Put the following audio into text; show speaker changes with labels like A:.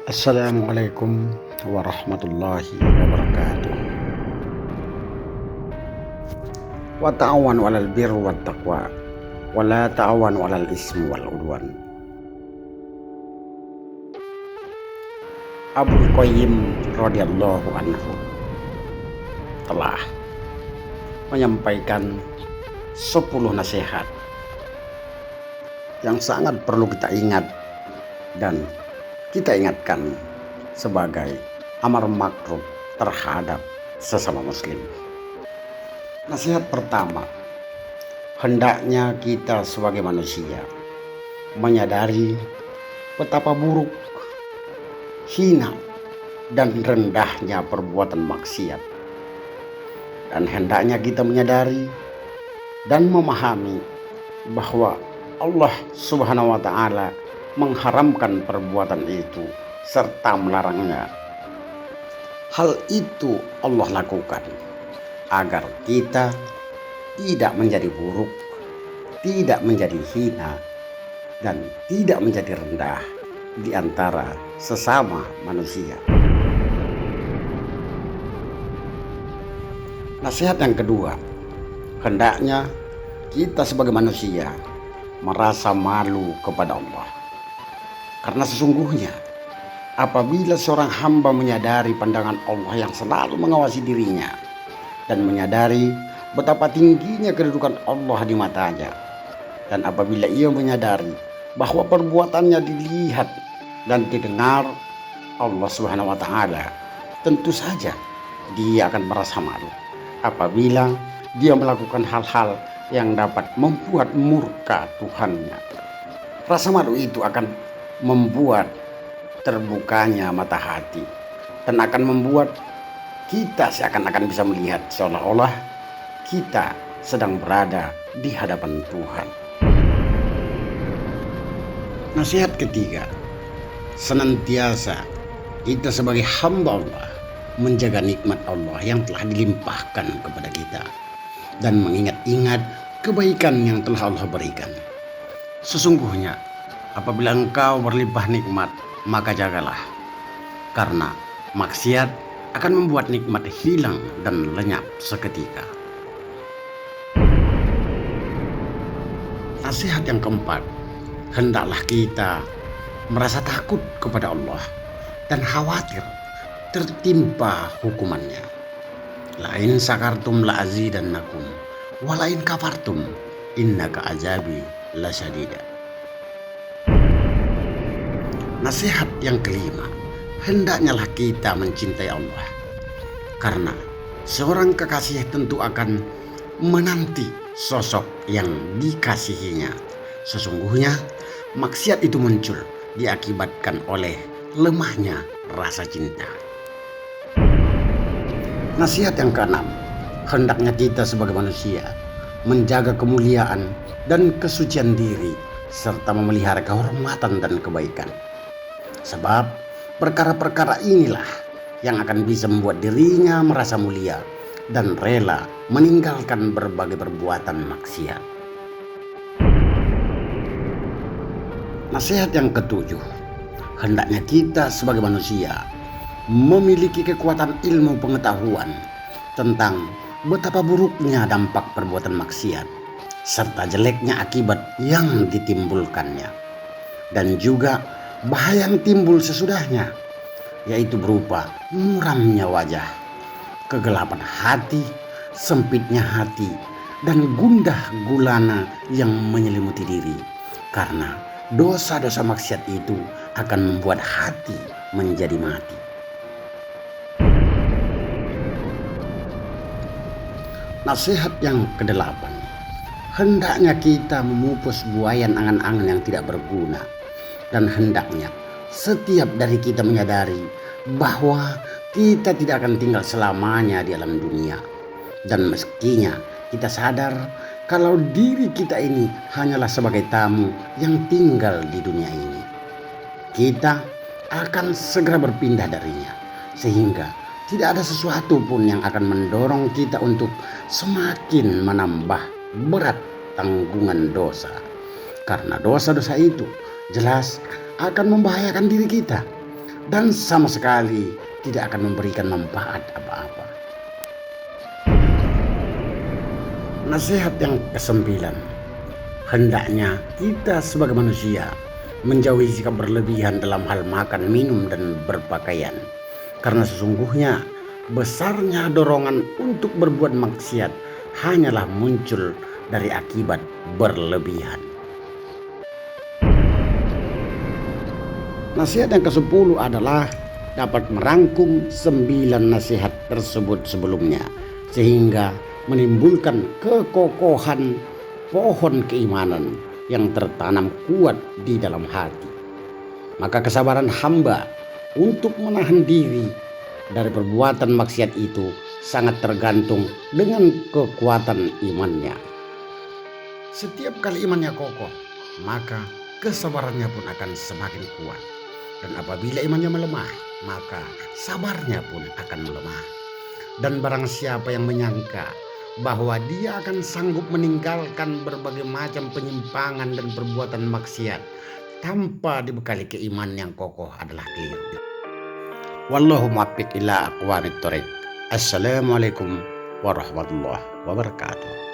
A: Assalamualaikum warahmatullahi wabarakatuh. Wa ta'awanu 'alal birri wat taqwa wa la ta'awanu 'alal ismi wal 'udwan. Abul Qayyim radhiyallahu anhu telah menyampaikan 10 nasihat yang sangat perlu kita ingat dan kita ingatkan sebagai amar ma'ruf terhadap sesama muslim. Nasihat pertama, hendaknya kita sebagai manusia menyadari betapa buruk, hina, dan rendahnya perbuatan maksiat. Dan hendaknya kita menyadari dan memahami bahwa Allah Subhanahu wa ta'ala mengharamkan perbuatan itu serta melarangnya. Hal itu Allah lakukan agar kita tidak menjadi buruk, tidak menjadi hina, dan tidak menjadi rendah di antara sesama manusia. Nasihat yang kedua, hendaknya kita sebagai manusia merasa malu kepada Allah. Karena sesungguhnya apabila seorang hamba menyadari pandangan Allah yang selalu mengawasi dirinya dan menyadari betapa tingginya kedudukan Allah di matanya, dan apabila ia menyadari bahwa perbuatannya dilihat dan didengar Allah Subhanahu wa ta'ala, tentu saja dia akan merasa malu apabila dia melakukan hal-hal yang dapat membuat murka Tuhannya. Rasa malu itu akan membuat terbukanya mata hati dan akan membuat kita seakan-akan bisa melihat seolah-olah kita sedang berada di hadapan Tuhan. Nasihat ketiga, senantiasa kita sebagai hamba Allah menjaga nikmat Allah yang telah dilimpahkan kepada kita dan mengingat-ingat kebaikan yang telah Allah berikan. Sesungguhnya apabila engkau berlimpah nikmat, maka jagalah, karena maksiat akan membuat nikmat hilang dan lenyap seketika. Nasihat yang keempat, hendaklah kita merasa takut kepada Allah dan khawatir tertimpa hukumannya. Lain sakartum la azidannakum wa lain kafartum innaka azabi lasyadida. Nasihat yang kelima, hendaknyalah kita mencintai Allah, karena seorang kekasih tentu akan menanti sosok yang dikasihinya. Sesungguhnya maksiat itu muncul diakibatkan oleh lemahnya rasa cinta. Nasihat yang keenam, hendaknya kita sebagai manusia menjaga kemuliaan dan kesucian diri serta memelihara kehormatan dan kebaikan. Sebab perkara-perkara inilah yang akan bisa membuat dirinya merasa mulia dan rela meninggalkan berbagai perbuatan maksiat. Nasihat yang ketujuh, hendaknya kita sebagai manusia memiliki kekuatan ilmu pengetahuan tentang betapa buruknya dampak perbuatan maksiat serta jeleknya akibat yang ditimbulkannya, dan juga bahaya yang timbul sesudahnya, yaitu berupa muramnya wajah, kegelapan hati, sempitnya hati, dan gundah gulana yang menyelimuti diri. Karena dosa-dosa maksiat itu akan membuat hati menjadi mati. Nasihat yang kedelapan, hendaknya kita memupus buayan angan-angan yang tidak berguna, dan hendaknya setiap dari kita menyadari bahwa kita tidak akan tinggal selamanya di alam dunia, dan meskinya kita sadar kalau diri kita ini hanyalah sebagai tamu yang tinggal di dunia ini, kita akan segera berpindah darinya, sehingga tidak ada sesuatu pun yang akan mendorong kita untuk semakin menambah berat tanggungan dosa. Karena dosa-dosa itu jelas akan membahayakan diri kita, dan sama sekali tidak akan memberikan manfaat apa-apa. Nasihat yang kesembilan, hendaknya kita sebagai manusia menjauhi sikap berlebihan dalam hal makan, minum, dan berpakaian. Karena sesungguhnya besarnya dorongan untuk berbuat maksiat hanyalah muncul dari akibat berlebihan. Nasihat yang ke-10 adalah dapat merangkum 9 nasihat tersebut sebelumnya, sehingga menimbulkan kekokohan pohon keimanan yang tertanam kuat di dalam hati. Maka kesabaran hamba untuk menahan diri dari perbuatan maksiat itu sangat tergantung dengan kekuatan imannya. Setiap kali imannya kokoh, maka kesabarannya pun akan semakin kuat. Dan apabila imannya melemah, maka sabarnya pun akan melemah. Dan barang siapa yang menyangka bahwa dia akan sanggup meninggalkan berbagai macam penyimpangan dan perbuatan maksiat tanpa dibekali keimanan yang kokoh adalah keliru. Wallahu muwaffiq ila aqwamit thoriq. Assalamualaikum warahmatullahi wabarakatuh.